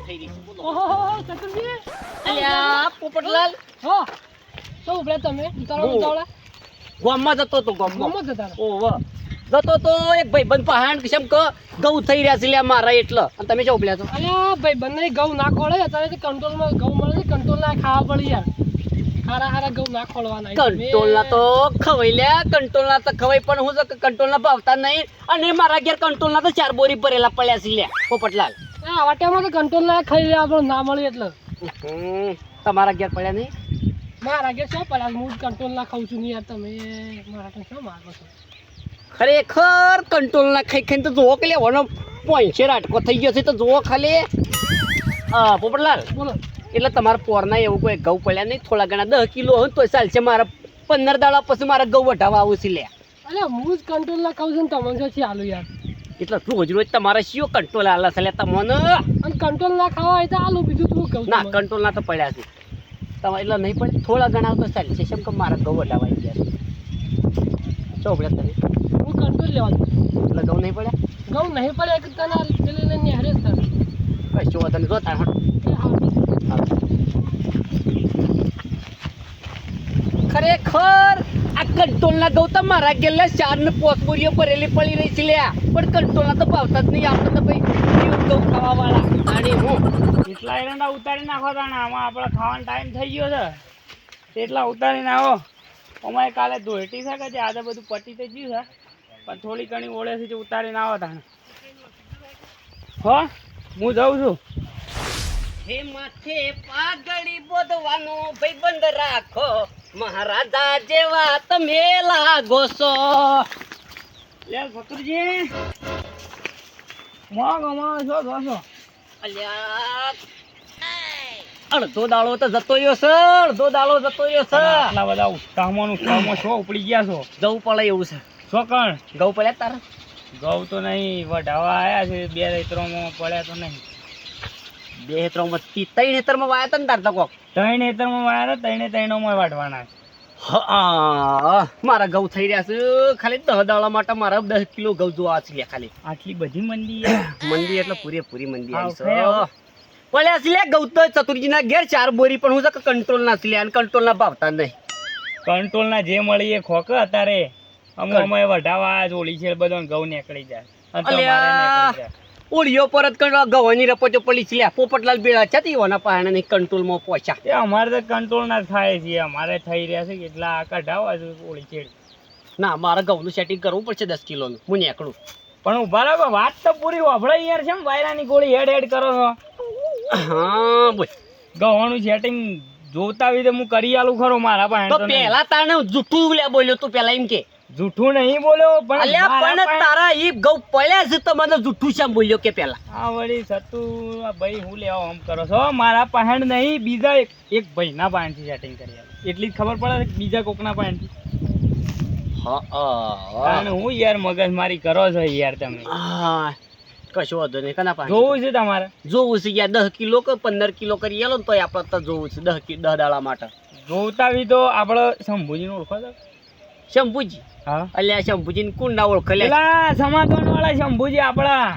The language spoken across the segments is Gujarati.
થઈ રહી છે બોલો. ઓહો ચતુરજી અલ્યા પોપટલાલ હો શું ઉભરા તમે ઉતાવળા ગામમાં જતો તો ગામમાં ગમો જતા ઓહો જતો તો એક ભાઈબંધ પહાણ કેમ કે ગૌ થઈ રહ્યા છે લ્યા મારા એટલે અને તમે શું બોલ્યા છો અલ્યા ભાઈ બંને ઘઉં ના ખોળે અત્યારે કંટ્રોલમાં ઘઉં મળે છે કંટ્રોલ ના ખાવા પડી યાર હારા ઘઉં ના ખોળવાના કંટ્રોલના તો ખવાઈ લ્યા કંટ્રોલના તો ખવાઈ પણ હું કંટ્રોલના ભાવતા નહીં અને મારા ઘેર કંટ્રોલના તો 4 બોરી ભરેલા પડ્યા છે લ્યા પોપટલાલ આ વાટ્યામાં તો કંટ્રોલ ના ખાઈ લે આપણને ના મળે એટલે તમારા ઘેર પડ્યા નહીં મારા ઘેર શું પડ્યા હું કંટ્રોલ ના ખાઉં છું ને યાર તમે મારા તો શું માગો છો ખરેખર કંટ્રોલના ખાઈ ખાઈને તો જોવો કે લેવાનો પોઈન્ટ રાટકો થઈ ગયો છે તો જોવો ખાલી પોપટલાલ બોલો એટલે તમારા પોરના એવું કોઈ ઘઉં પડ્યા નહીં થોડા ઘણા 10 કિલો હોય તો ચાલશે મારા 15 દાડા પછી મારા ઘઉં વઢાવા આવું છે લે અલ્યા હું જ કંટ્રોલ ના ખાઉં છું ને તમને શું છે આલુ યાર એટલે રોજ રોજ તમારે શિયો કંટ્રોલ આલે છે લે તમને અને કંટ્રોલ ના ખાવા હોય તો આલુ બીજું તું કહું ના કંટ્રોલના તો પડ્યા છે તમારે એટલે નહીં પડે થોડા ઘણા તો ચાલશે કેમ કે મારા ઘઉં વઢાવા આવી ગયા છે શું પડ્યા તમે હું કંટ્રોલ લેવા દઉં એટલે ઘઉં નહીં પડ્યા ઘઉં નહીં પડે કે તને પેલી લઈને હારે જ તારે કશો વાંધો નહીં જોતા ખરેખર આ કંટ્રોલના ઘઉં તો મારા ગેલા 4 ને 5 બોરીઓ ભરેલી પડી રહી છે લ્યા પણ કંટ્રોલના તો ભાવતા જ નહીં આપણે તો ભાઈ ઘઉં ખાવા વાળા અને હું એટલા એરંડા ઉતારી નાખો તાણે આમાં આપણે ખાવાનો ટાઈમ થઈ ગયો છે એટલા ઉતારી નાખો અમારે કાલે ધોઈટી છે કે આજે બધું પતી તો ગયું છે પણ થોડી ઘણી ઓળે છે જે ઉતારીને આવો તાણે હો હું જાઉં છું હે માથે પાઘડી બોધવાનો ભાઈબંધ રાખો મહારાજા જેવા તમે લાગો છો લે ફતુરજી મોગ અમારો છો જોશો અલ્યા અડધો દાડો તો જતો રહ્યો છે અડધો દાડો જતો રહ્યો છે આટલા બધા ઉત્સાહમાં છો ઉપડી ગયા છો જવું પડે એવું છે શું કણ ઘઉં પડ્યા તારા ઘઉં તો નહીં વઢાવા આવ્યા છે 2 હેતરોમાં પડ્યા તો નહીં 2 હેતરોમાં 3 હેતરમાં વાયા હતા ને તાર તો કોક 3 હેતરમાં વાયા 3 ત્રણોમાં વાઢવાના છે હા મારા ઘઉં થઈ રહ્યા છે ખાલી 10 દાડા માટે મારા 10 કિલો ઘઉં જોવા છે લે ખાલી આટલી બધી મંદી મંદી એટલે પૂરેપૂરી મંદી આવી છે હા, પડ્યા છે લે ઘઉં તો ચતુરજીના ઘેર 4 બોરી પણ હું છે કંટ્રોલ ના છે લે અને કંટ્રોલ ના ભાવતા નહીં કંટ્રોલ ના જે મળી એ ખોક અત્યારે અમે વઢાવા આજ ઓળી છે બધો ઘઉં નીકળી જાય અને તમારે નીકળી જાય ઓળીઓ પરત ગવાની રપોચો પડી છે લે પોપટલાલ બેડા છે તીઓના પાણે નહીં કંટ્રોલમાં પહોંચ્યા એ અમારે તો કંટ્રોલ ના થાય છે અમારે થઈ રહ્યા છે કેટલા કઢાવા છે ઓળી છેડ ના મારે ઘઉંનું સેટિંગ કરવું પડશે 10 કિલોનું હું નીકળું પણ ઉભા રહો વાત તો પૂરી વાપરાય યાર છે વાયરાની ગોળી હેડ કરો છો હા બોલ ઘઉંનું સેટિંગ જોતા હોય તો હું કરી આલું ખરો મારા પાસે તો પહેલા તાણે જૂઠું લે બોલ્યો તું પહેલા એમ કે જૂઠું નહીં બોલ્યો પણ અલ્યા પણ તારા ઈ ઘઉં પડ્યા છે તો મને જૂઠું શેમ બોલ્યો કે પહેલા હા વળી સતુ ભાઈ હું લેવા આમ કરો છો મારા પાસે નહીં બીજા એક ભાઈના પાસેથી સેટિંગ કરી આલું એટલી જ ખબર પડે કે બીજા કોકના પાસેથી કારણ હું યાર મગજમારી કરો છો યાર તમે હા કશો વાંધો નહીં કના પાસે જોવું છે તમારે જોવું છે યાર 10 કિલો કે 15 કિલો કરી આલો ને તો આપણે તો જોવું છે 10 દાડા માટે જોતા બી તો આપણે શંભુજીને ઓળખો છો શંભુજી હા અલ્યા શંભુજીને કોણ ના ઓળખે લે પેલા સમાધાન વાળા શંભુજી આપણા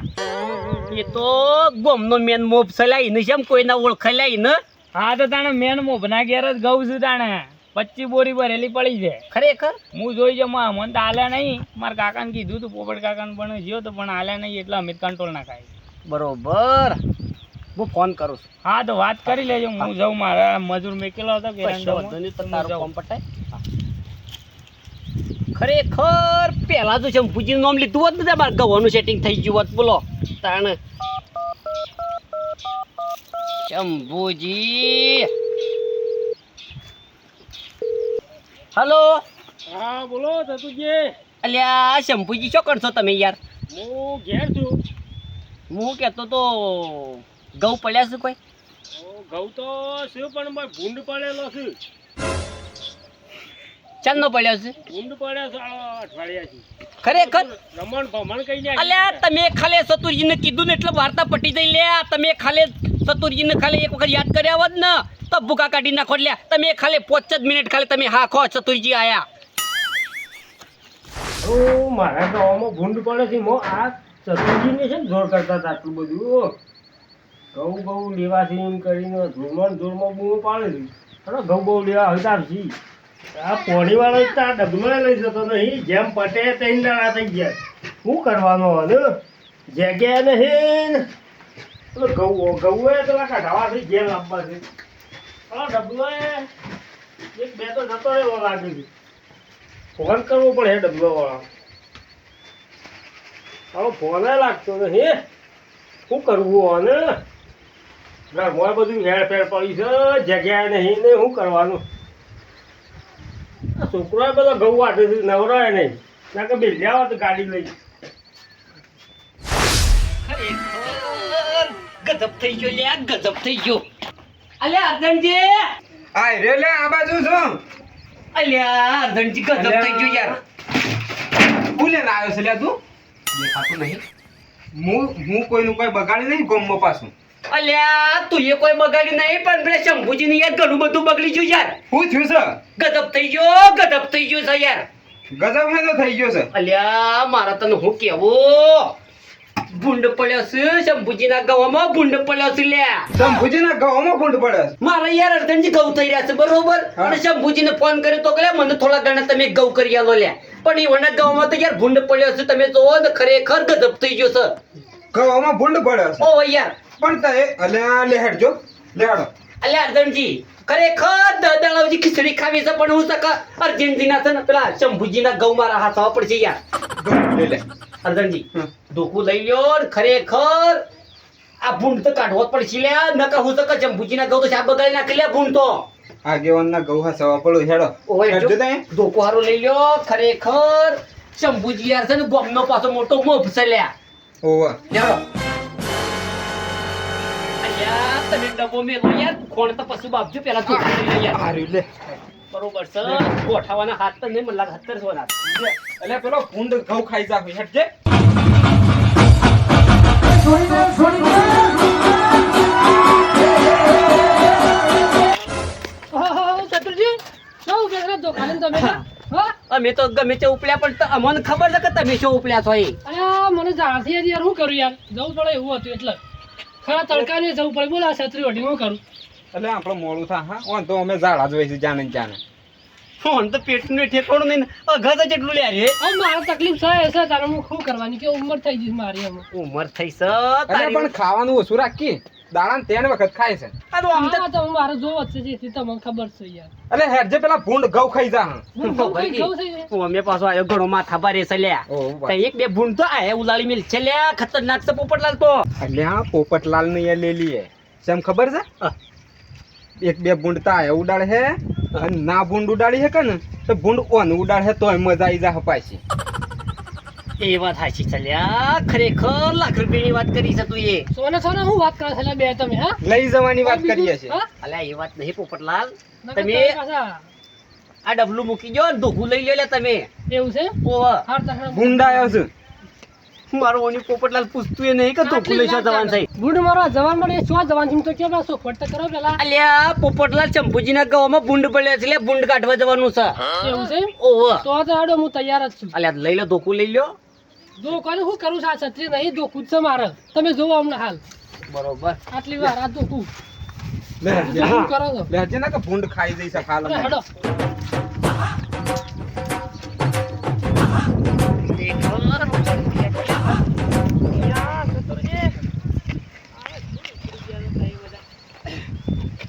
એ તો ગોમનો મેન મોપ સલાઈ ને શેમ કોઈ ના ઓળખે લે ને હા તો તાણે મેન મોભના ઘેર જ ગઉં છું તાણે 25 બોરી ભરેલી પડી છે ખરેખર હું જોઈ જ મને તો આલ્યા નહીં મારા કાકાને કીધું તું પોપટ કાકાને પણ જ્યો તો પણ આલ્યા નહીં એટલે અમે કંટ્રોલ ના ખાય બરોબર હું ફોન કરું છું હા તો વાત કરી લેજો હું જાઉં મારા મજૂર મેકેલો હતો કે કશો વાંધો નહીં તો તારું કામ પટાય ખરેખર પહેલા તો શંભુજીનું નામ લીધું હોત ને મારે ગવાનું સેટિંગ થઈ ગયું હોત બોલો તાણ શંભુજી હલો હા બોલો સતુજી અલ્યા શંભુજી શું કરશો તમે યાર હું ઘેર છું હું કહેતો તો ઘઉં પડ્યા છે કોઈ ઘઉં તો શું પણ ભૂંડ પડેલો છે ચાલ નો પડ્યો છે ભૂંડ પડ્યા છે અઠવાડિયાથી ખરેખર રમણ ભમણ કઈ જાય અલ્યા તમે ખાલી સતુરજીને કીધું ને એટલે વાર્તા પટી જઈ લે તમે ખાલી સતુરજીને ખાલી એક વખત યાદ કર્યા હોત ને તો ભૂકા કાઢી નાખો લે તમે ખાલી 5 જ મિનિટ ખાલી તમે હા ખો સતુરજી આયા ઓ મારા ગામમાં ભૂંડ પડે છે મો આ સતુજીને છે ને જોર કરતા હતા આટલું બધું ઘઉં બહુ લેવાથી એમ કરીને ધૂળમાં બૂમો પાડેલી. અરે ઘઉં બહુ લેવા હવે તારથી. આ પોણીવાળો જ તાર ડગલો લઈ જતો નહીં. જેમ પટે તેમ દાડા થઈ ગયા. શું કરવાનો હવે? જગ્યા નહીં. પેલો ઘઉં એ પેલા કાઢવાથી જેમ લાવવા છે. ડબલો એક બે તો જતો રહ્યો લાગે છે. ફોન કરવો પડે ડબલો વાળા. હવે ફોન લાગતો નથી. શું કરવું આને? ઘરમાં બધું હેરફેર પડી છે. જગ્યા નહીં ને શું કરવાનું? આ છોકરો બધો ઘઉં વાટે છે. નવરાય નહીં. ત્યાં કે બેલ્યા હોત ગાડી લઈ. ખરેખર ગજબ થઈ ગયો લ્યા, ગજબ થઈ ગયો. અલ્યા અર્જનજી, આ રે લે આ બાજુ છું. અલ્યા અર્જનજી ગજબ થઈ ગયો યાર. હું લેને આવ્યો છે લે તું? દેખાતું નહીં. હું કોઈનું કોઈ બગાડી નહીં ગોમમાં પાછું. અલ્યા તું એ કોઈ બગાડ્યું નહીં, પણ પેલા શંભુજીની યાર ઘણું બધું બગડી ગયું યાર. શું થયું છે? ગજબ થઈ ગયો, ગજબ થઈ ગયું છે યાર. ગજબ હેનો થઈ ગયો છે. અલ્યા મારા તને હું કેવું, ભૂંડ પડ્યો છે શંભુજીના ગવામાં, ભૂંડ પડ્યો છે લ્યા. શંભુજીના ઘઉંમાં ફૂંડ પડે છે. મારા યાર અર્જનજી ઘઉં થઈ રહ્યા છે બરોબર, હા. અને શંભુજીને ફોન કર્યો તો કે મને થોડા ઘણા તમે ઘઉં કરી આલો લ્યા. પણ એવાના ગવામાં તો યાર ભૂંડ પડ્યો છે. તમે જોવો ને ખરેખર ગજબ થઈ ગયો છે. ઘઉંમાં ફૂંડ પડે છે. ઓ યાર પણ તે અલ્યા લે હેડજો લેડો. અલ્યા અર્જનજી ખરેખર દાદાજી ખીચડી ખાવી છે, પણ હું સકા અર્જનજીના છે ને પેલા શંભુજીના ઘઉં મારા હાથમાં પડશે યાર. લે લે. અર્જનજી હમ. ધોકું લઈ લ્યો ને ખરેખર આ ભૂંડ તો કાઢવો જ પડશે લ્યા. નકર હું સકા શંભુજીના ઘઉં તો શાક બગાડી નાખી લ્યા ભૂંડ તો. આગેવાનના ઘઉં હસવા પડો હેડો. ઓય હેડજો જો, તઈ. ધોકો હારો લઈ લ્યો. ખરેખર શંભુજી યાર છે ને બોમ્બનો પાછો મોટો મોભ છે લ્યા. ઓવા. લ્યો. અલ્યા તમે ડબ્બો મેલો યાર, ખોણ તો પશુ બાપજો પેલા ધોકો લઈ લો યાર. હારું લે. બરોબર છે, ગોઠાવાના હાથ તો નહીં મને લાગે 70 સોના. અલ્યા પેલો ફૂંડ ઘઉં ખાઈ જા હેડજે. ચતુરજી શું ઉભા દુકાને તમે હા? અમે તો ગમે તે ઉપડ્યા, પણ અમને ખબર છે કે તમે શું ઉપડ્યા છો એ. અરે મને જાણથી યાર શું કરું યાર, જવું પડે એવું હતું એટલે ખરા તડકાને જવું પડે. બોલા છત્રી વટી હું કરું? એટલે આપણો મોડું થા હા. ઓન તો અમે ઝાડા જોઈ છે જાણે ને જાણે. ફોન તો પેટનું ઠેકાણું નહીં, અઘત જેટલું લ્યા રે. હવે મારે તકલીફ થાય છે તારે હું શું કરવાની કે ઉંમર થઈ ગઈ છે મારી હવે. ઉંમર થઈ છે અરે તારી. પણ ખાવાનું ઓછું રાખી. દાડા 3 વખત ખાય છે. અરે આમ તો હા તો મારે જોવો જ છે જેથી તમને ખબર છે યાર. અલે હેડજે પેલા ભૂંડ ઘઉં ખાઈ જા હા. હું બહુ કઈ જવું થઈ જાય. અમે પાછો આયો ઘણો માથા ભારે છે લ્યા. ઓ તો ભાઈ. એક બે ભૂંડ તો આયા ઉલાળી મિલ છે લ્યા. ખતરનાક છે પોપટલાલ તો. એટલે હા પોપટલાલ ને એ લે લીએ. સેમ ખબર છે? હા. એક બે ભૂંડ તા આયા ઉડાડે હે અને ના ભૂંડ ઉડાડી હે કે ને તો ભૂંડ ઓન ઉડાડે હે તોય મજા આવી જા પાછી. એ વાત સાચી છે લ્યા. ખરેખર લાખ રૂપિયાની વાત કરી છે તું એ. સોને સોને હું વાત કરો છો બે તમે હા? લઈ જવાની વાત કરીએ છીએ. હા? અલ્યા એ વાત નહીં પોપટલાલ. નકર તમે તમે પાછા આ ડબલું મૂકી જો ને ધોકું લઈ લે લ્યા તમે. એવું છે ઓવા હાર તને ભૂંડ આવ્યો છે. મારો ઓની પોપટલાલ પૂછતું એ નહીં કે ધોકું લઈ છો જવાન થઈ. બુડ મારો જવાન મને શું જવાન છે તો કે બસ ફટ કરો પેલા અલ્યા પોપટલાલ શંભુજીના ગામમાં ભૂંડ પડ્યા છે લ્યા. ભૂંડ કાઢવા જવાનું છે. એવું છે ઓવા તો હાડો હું તૈયાર જ છું. અલ્યા લઈ લો ધોકું લઈ લ્યો. જો કોને હું કરું છું આ છત્રી નહીં ધોકું જ છે મારે. તમે જોવો અમને હાલ બરોબર. આટલી વાર આ ધોકું લે હેડજે. શું કરો છો? લે હેડજે ના કે ભૂંડ ખાઈ જઈ છે ખાલ અરે હાડો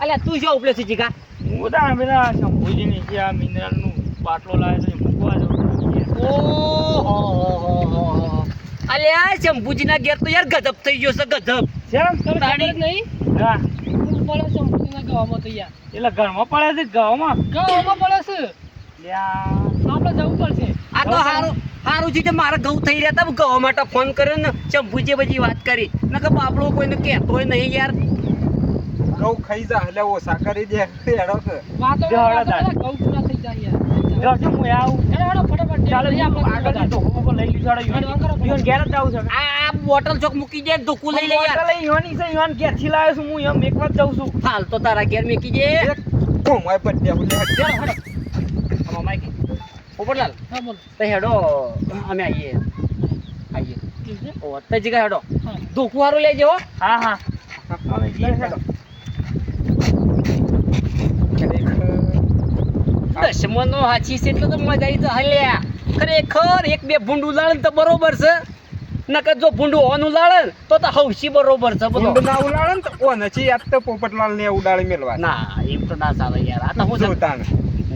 અલ્યા તું શું ઉપલે છે જીગા? હું તારા પેલા શંભુજીની જે આ મિનરલનું બાટલો લાવ્યો છે એ મૂકવા જાઉં. ઓહો અલ્યા શંભુજીના ઘેર તો યાર ગજબ થઈ ગયો છે ગજબ. શેમ? તમે ખબર જ નહીં હા, હું પડે સંપૂર્ણ ગામમાં તો યાર એટલે ઘરમાં પડે છે ગામમાં. ગામમાં પડે છે લ્યા, આપણે જવું પડશે. આ તો હારું હારું છે કે મારા ઘઉં થઈ રહ્યા હતા ગવા માટે ફોન કર્યો ને શંભુજીએ બધી વાત કરી. નકર બાપડો કોઈને કહેતો હોય નહીં યાર. ઘઉં ખાઈ જા એટલે ઓછા કરી દે હેડો કે. વાતો જો હળો વાતો તાર. કરે, ઘઉં પૂરા થઈ જાય જો યાર. શું હું આવું? હેડો, હેડો, ફટાફટ ચાલો નહીં આપણે આગળ બધા. ધોકો બોકો લઈ લીધો. હેડો, કરો, ઈવન ઘેર જ જાઉં છું. આ બોટલ ચોક મૂકી દે ધોકું લઈ લે યાર. બોટલ ઈવન છે, ઈવન ઘેરથી લાવ્યો છું હું. એમ એકવાર જ જાઉં છું. હાલ તો તારા ઘેર મૂકી દે. એક ઘઉંમાં પડ્યા બોલે હેડજે. હેડો, હેડો. આમાં માઈક. પોપટલાલ હા બોલો તો હેડો અમે આવીએ. ઠીક છે? ઓ તો જીગા હેડો હા ધોકું હારું લેજો હો. હા હા અમે જઈએ હેડો. દશમનો હાચી છે એટલે તો મજા આવી જાય લ્યા. ખરેખર એક બે ભૂંડ ઉલાળે ને તો બરોબર છે, નકર જો ભૂંડું હોન ઉલાળે ને તો હૌસી બરોબર છે બધો. ભૂંડ ના ઉડાડે ને તો ઓ નથી યાદ તો પોપટલાલ ને ઉડાડી મેલવા ના એમ તો ના ચાલે યાર. આ તો હું છે, જોતાને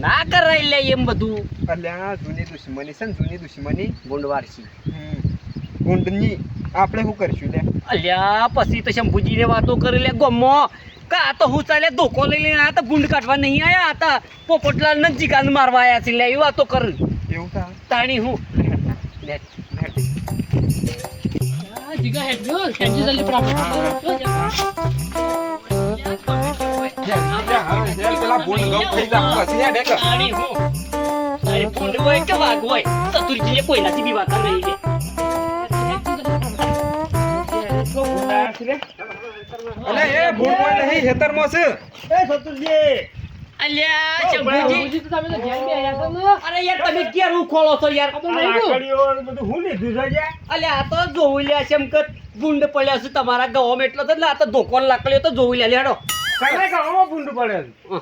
ના કરાય લે એમ બધું. અલ્યા જૂની દુશ્મની છે ને જૂની દુશ્મની ભૂંડવારસી ભૂંડની આપણે શું કરશું લે અલ્યા પછી તો શંભુજીને વાતો કરી લે ગમો કે આ તો હું ચાલે ધોકો લઈ લઈને આ તો ભૂંડ કાઢવા નહીં આયા, આ તો પોપટલાલ ને જીકાને મારવા આયા છે લે. એ વાતો કર એવું થાય તાણી હું લે. આ જીગા હેડજો જલ્દી પ્રાપ્ત પેલા ભૂંડ ગૌ થઈ જાય પછી હેડે કે તાણી હું અરે ભૂંડ હોય કે વાઘ હોય ચતુરજીને કોઈનાથી બી વાતા નહીં લે. શું ભૂંડા છે લે? અલે એ ભૂંડ કોઈ નહીં હેતરમાં છે એ સતુરજી, અલ્યા ઓ, શંભુજી તો તમે તો ધ્યાન બે આયા છો ને. અરે યાર તમે ક્યાં ઉખોળો છો યાર? આ લાકડીઓ ને બધું હું લીધું છે યાર? અલ્યા આ તો જોઈ લે છે એમ કે ભૂંડ પડ્યા છે તમારા ગામમાં એટલે તો એટલે આ તો ધોકો લાકડીઓ તો જોઈ લે લેડો. કને ગામમાં ભૂંડ પડે છે?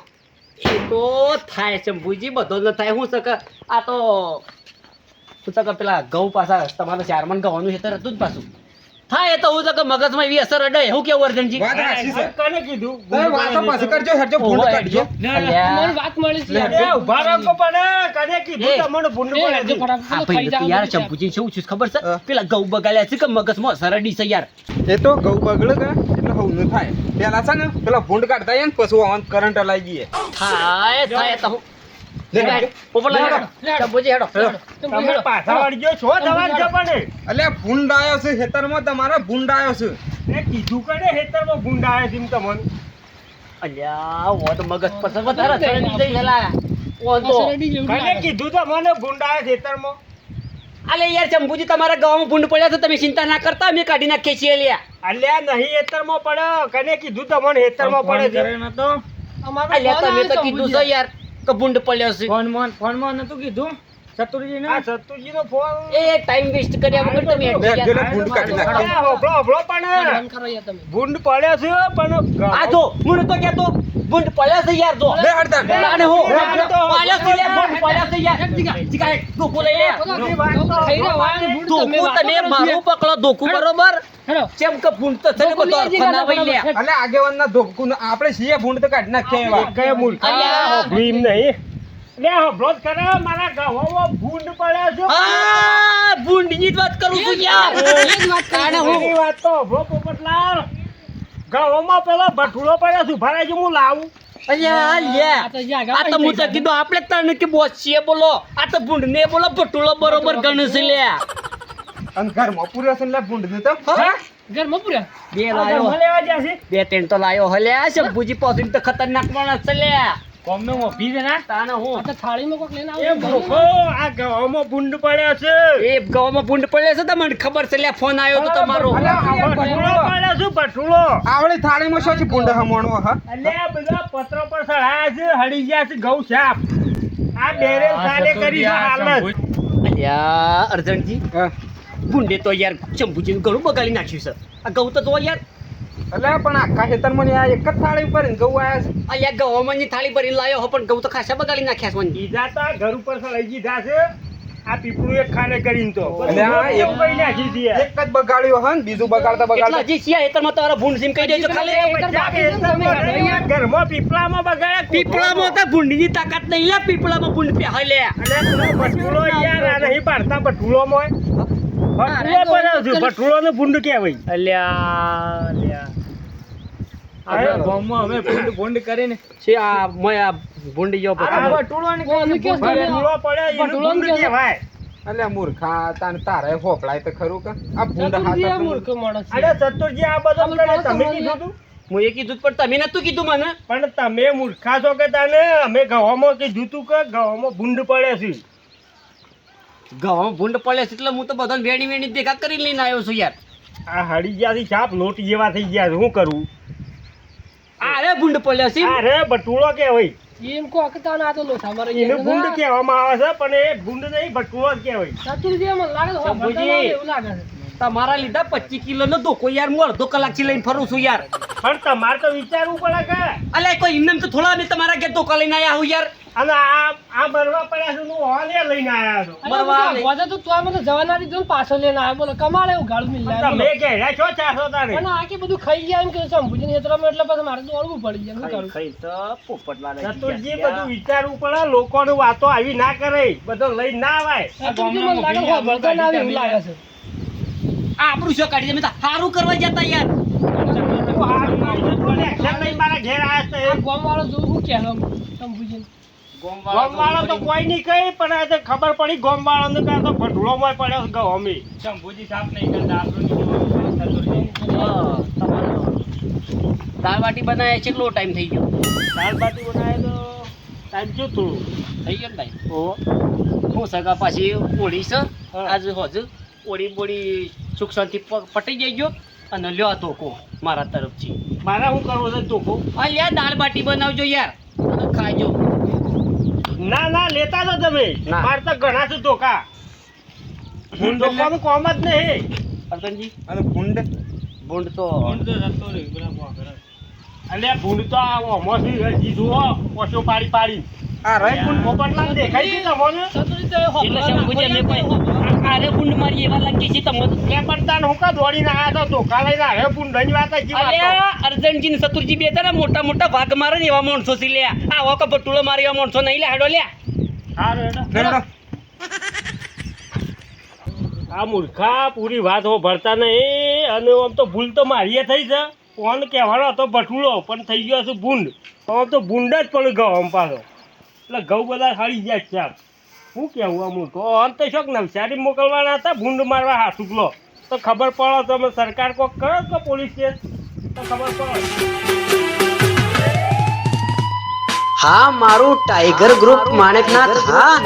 એ તો થાય શંભુજી, બધો ન થાય. હું શકે આ તો શું શકે પેલા ઘઉં પાછા તમારા ચારમન ઘઉંનું ખેતર હતું જ પાછું થાય તો હું શકે મગજમાં એવી અસર અડે. હું કેવું અર્જનજી? વાત સાચી છે કને કીધું? તમે વાતો પાછું કરજો હેડજો ભૂંડ કાઢજો અલ્યા મને વાત મળી છે લે. એ ઉભા રહો પણ કને કીધું એ, તમને ભૂંડ એ પડે હેડજો છે? ફટાફટ આ ખાઈ ભાઈ જાવ યાર બધું. શંભુજી શું છે ખબર છે? હા. પેલા ઘઉં બગાડ્યા છે કે મગજમાં અસર અડી છે યાર. એ તો ઘઉં બગડે કે એટલે હવનું થાય પેલા છે ને પેલા ભૂંડ કાઢતા જાય ને પછી વાહન કરંટ હલાઈ ગઈ થાય થાય તો હું લે હેડજો. પોપટલાલ હેડો. શંભુજી હેડો. તમે પાછા વળજો છો દવા જ પણ અલે ભૂંડ આવ્યો છે ખેતરમાં તમારા ભૂંડ આવ્યો છે એ કીધું કને હેતરમાં ભૂંડ આવે છે એમ તમને? અલ્યા ઓ તો મગજ પર તો વધારે અસર અડી જાય હેલા. ઓ તો અસરડી જેવું કને લાગે. કીધું તમને ભૂંડ આવે છે હેતરમાં? અલે યાર શંભુજી તમારા ગામમાં ભૂંડ પડ્યા છે તમે ચિંતા ના કરતા, અમે કાઢી નાખીએ છીએ લ્યા. અલ્યા નહીં હેતરમાં પડે, કને કીધું તમને હેતરમાં પડે છે? અમારો અલ્યા ફોન તમે તો આવ્યો કીધું છે શંભુજી. યાર કે ભૂંડ પડ્યો છે. આ સતુરજીનો ફોન એ ટાઈમ વેસ્ટ કર્યા વગર તમે હેડો યાર. પેલા ભૂંડ કાઢી નાખજો અલ્યા, હોભળો, હોભળો પણ ફોન કરો યાર તમે. ભૂંડ પડ્યો છે પણ આ જો હું નતો કહેતો ભૂંડ પડ્યા છે યાર જો. લે હડતા અને હું લે, પડ્યા છે યાર, ભૂંડ પડ્યા છે યાર. જીગા ધોકો લઈ લે. બધી વાત તો ખાઈ રહ્યા હોય ને ભૂંડ ધોકું વાતો તમે કરો છો મારું યાર. પકડો ધોકું બરોબર હેડો. જેમ કે ભૂંડ તો છે ને ધોકું બધો લઈ જઈએ અર્થ ના વઈ લે. હેડ. અલે આગેવાનના ધોકું આપણે છીએ ભૂંડ તો કાઢી નાખીએ એવા કયા મૂર્ખ અલ્યા. હોભળી એમ નહીં. લે હોભળો જ કરે, મારા ગામમાં ભૂંડ પડ્યા છે. આ ભૂંડની જ વાત કરું છું યાર. એ જ વાત કરી. તાણે હું એની વાત તો હોભળો પોપટલાલ. ગામમાં પેલો ભઠુડો પડ્યો છે, ઉભા રહેજો હું લાવું. અલ્યા લે. આ તો જ્યાં આ તો હું તો કીધું આપણે તને કે બોસ છીએ બોલો. આ તો ભૂંડને બોલો ભટુલો બરોબર ગણે છે લે. અને ઘરમાં પૂર્યો છે ને લે ભૂંડ ને તો હા? ઘરમાં પૂર્યા. બે આ લાયો ગામમાં લેવા જ્યાં છે? બે ત્રણ તો લાયો હલ્યા શંભુજી પાછું તો ખતરનાક માણસ છે લે. ગામનો મોભી છે ને? તાણે હું આ તો થાળીમાં કોક લઈને એ આવો. મૂર્ખો, આ ગામમાં ભૂંડ પડ્યા છે. એ ગામમાં ભૂંડ પડે છે તમને ખબર છે લે. ફોન આવ્યો તો તમારો. ભઠુડો પડ્યો છે, ભઠુડો. આવડી થાળીમાં શું છે ભૂંડ હમણવો હા અલ્યા બધા પત્રો પર ચડાયા છે, હળી ગયા છે ઘઉં સાપ. આ બેરેલ સાલે કરી છે હાલત. અલ્યા અર્જણજી હા. ભૂંડે તો યાર શંભુજીનું ઘણું બગાડી નાખ્યું છે. આ ઘઉં તો જો યાર. અલે પણ આખા ખેતરમાં ને આ એક જ થાળી ઉપર ને ઘઉં આયા છે અલ્યા ગવર્મેન્ટની થાળી ભરી લાયો હો પણ ઘઉં તો ખાસા બગાડી નાખ્યા છે મને. કીધા તા ઘર ઉપર ચડાઈ દીધા છે. આ પીપળું એક ખાને કરીને તો અલ્યા, બધું એવું કઈ નાખી દે. એક જ બગાડ્યો હે ને બીજું બગાડતા એટલા બગાડતા હજી સિયા હેતરમાં તમારા ભૂંડ સિમ કહી દેજો ખાલી. ઘરમાં પીપળામાં બગાડ્યા. પીપળામાં તો ભૂંડની તાકાત નહીં લે. પીપળામાં ભૂંડ પહેરાય લે. અને પેલો ભટુડો યાર આ નહીં પાડતા ભટુડોમાં. ભટુડો પડ્યો છે, ભટુડોને ભૂંડ કહેવાય. છે આ મોય આ ભૂંડ જેવો આ પકડ. ભટુડોને કોને કહે છે? ભટુડો પડ્યો એનું ભટુડોને ભૂંડ કહે છે? કહેવાય. અલે મૂર્ખા તાને તારે ફોફળાય તો ખરું કે આ ભૂંડ ચતુરજી આ હાથ મૂર્ખ માણસ છે. અરે સતુરજી આ બધો તમે કરે, કહો તમે તો કીધું તું? હું એ કીધું જ પણ તમે નતું કીધું મને. પણ તમે મૂર્ખા છો કે તને અમે ગવામાં કીધું તું કે ગવામાં ભૂંડ પડે છે. ઘઉં ભૂંડ પડે છે એટલે હું તો બધાને વેણી વેણી ભેગા કરી લઈને આવ્યો છું યાર. આ હળી ગયા ચાપ લોટ જેવા થઈ ગયા છે, શું કરું? અરે ભૂંડ પડ્યા છે. અરે ભટુડો કહેવાય. એમ કહો કે તાને આ તો લોથા મારે એનું ભૂંડ કહેવામાં આવે છે પણ એ ભૂંડ નહીં, ભટુડો જ કહેવાય. ચતુરજી મને લાગે છે, શંભુજી. ભરતા લાગે એવું લાગે છે. તમારા લીધા 25 કિલો નો ધોકો યાર હું અડધો કલાકથી લઈને ફરું છું યાર. પણ તમારે તો વિચારવું પડે કે અલ્યા કોઈ એમને તો થોડા મેં તમારા ઘેર ધોકા લઈને આયા હું યાર. અને આ બરવા પડ્યા છે હું હોલે લઈને આવ્યા છું બરવા નહીં. વાજે તો તું મને જવાના દીધો ને પાછો લઈને આવ્યો બોલો કમાડે એવું ગાળું મિલાય તમે ઘેરા છો ચાસો તારે અને આ કે બધું ખાઈ ગયા એમ કે શંભુજીને હેતરામાં એટલે પછી મારે દોડવું પડી જાય શું કરું ખાઈ તો પોપટલાલ આવી ચતુરજી ગયા. બધું વિચારવું પડે લોકોની વાતો આવી ના કરે બધો લઈ ના આવાય ચતુરજી મને લાગે છે ભળતા ના આવે એવું લાગે છે આ આપણું શું કાઢી તમે તો સારું કરવા જતા યાર. મારા ઘેર આવ્યા છે આ ગામવાળો જોવું શું કહે શંભુજીને ગોમવાળો તો કોઈ નહીં કઈ પણ આ તો ખબર પડી ગોમવાળો ને કાં તો ભઢુળોમાં પડ્યો છે ગમે શંભુજી સાફ નહીં કરતા આપણું નીકળવાનું ચતુરજી. હા, તમારે દાળ બાટી બનાવે કેટલો ટાઈમ થઈ ગયો? દાળ બાટી બનાવે તો ટાઈમ શું થોડું થઈ ગયો ને ભાઈ. ઓહો હું સગા પાછી ઓળી છે હા. આજ હોજ ઓળી બોળી સુખ શાંતિ પટી જઈ ગયો અને લ્યો તો કો મારા તરફથી. મારે શું કરવું છે ધોકો અલ્યા દાળ બાટી બનાવજો યાર અને ખાજો. ના ના લેતા તો તમે ના. મારે તો ઘણા છે ધોકા ધોકાનું કોમ જ નહીં અર્જનજી અને ભૂંડ ભૂંડ તો અલ્યા ભૂંડ તો આ ઓમોથી હજી જુઓ ઓછો પાડી પાડી આ રહી ભૂંડ પોપટલાલ દેખાય છે તમને ચતુરજી તો એ એટલે શંભુજી અમે કોઈ આરે ભૂંડ મારી એવા લાગી છે તમને. કે પણ તાન હું કા દોડીને આવ્યા તો ધોકા લઈને આવ્યો ભૂંડની વાત જ અલ્યા અર્જનજી ને સતુરજી બે તારા મોટા મોટા ભાગ મારે ને એવા માણસો છે લ્યા. આ વખત બટુલો મારી એવા માણસો નહીં લે હેડો લ્યા. આ મૂર્ખા પૂરી વાત હો ભરતા નહીં અને આમ તો ભૂલ તો મારીએ થઈ છે કોણ કહેવાનો હતો ભટુલો પણ થઈ ગયો છું ભૂંડ આમ તો ભૂંડ જ પડી ગયો આમ પાછો એટલે ઘઉં બધા હળી ગયા છે આમ શું કહેવું આ મૂર્ખો આમ તો શોખ નવસારી મોકલવાના હતા ભૂંડ મારવા હાસુકલો તો ખબર પડો તમે સરકાર કોક કરો તો પોલીસ કેસ તો ખબર પડે હા મારું ટાઈગર ગ્રુપ માણેકનાથ. હા